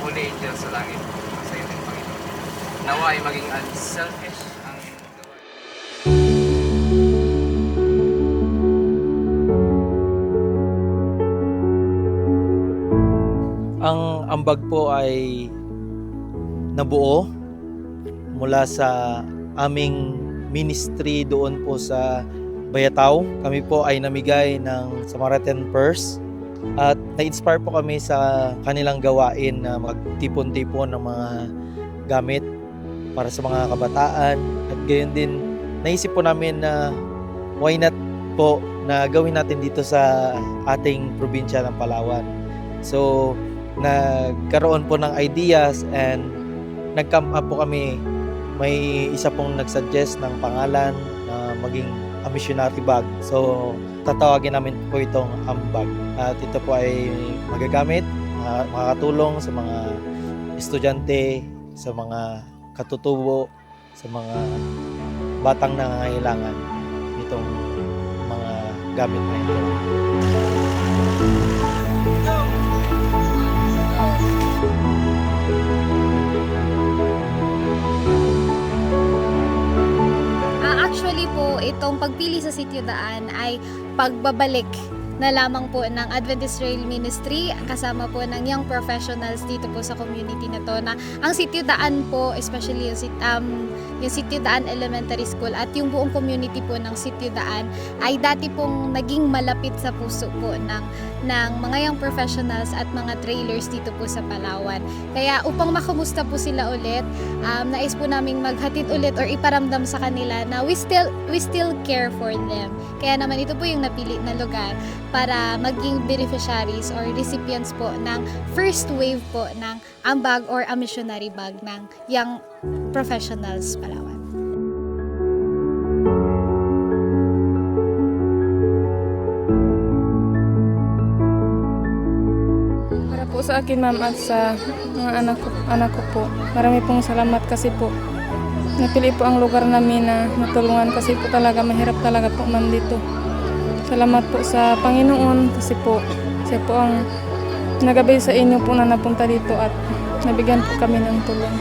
holy angel sa langit. Sa iyo din, Panginoon. Nawa ay maging unselfish ang gawain. Ang ambag po ay nabuo mula sa aming ministry doon po sa Bayataw. Kami po ay namigay ng Samaritan Purse at na-inspire po kami sa kanilang gawain na magtipon-tipon ng mga gamit para sa mga kabataan. At gayon din, naisip po namin na why not po na gawin natin dito sa ating probinsya ng Palawan. So, nagkaroon po ng ideas and nag-come up po kami. May isa pong nag-suggest ng pangalan na maging a missionary bag. So, tatawagin namin po itong ambag. At ito po ay magagamit, makakatulong sa mga estudyante, sa mga katutubo, sa mga batang nangangailangan itong mga gamit na ito. Actually po, itong pagpili sa Sitio Daan ay pagbabalik na lamang po ng Adventist Trail Ministry kasama po ng young professionals dito po sa community na to, na ang Sitio Daan po, especially yung Sitio Daan Elementary School at yung buong community po ng Sitio Daan ay dati pong naging malapit sa puso po ng mga young professionals at mga trailers dito po sa Palawan. Kaya upang makamusta po sila ulit, nais po naming maghatid ulit or iparamdam sa kanila na we still care for them. Kaya naman ito po yung napili na lugar para maging beneficiaries or recipients po ng first wave po ng ambag or a missionary bag ng young professionals Palawan. Para po sa akin, ma'am, at sa mga anak ko po, marami pong salamat kasi po napili po ang lugar namin na natulungan kasi po talaga mahirap talaga po, ma'am, dito. Salamat po sa Panginoon kasi po siya po ang nagabay sa inyo po na napunta dito at nabigyan po kami ng tulong.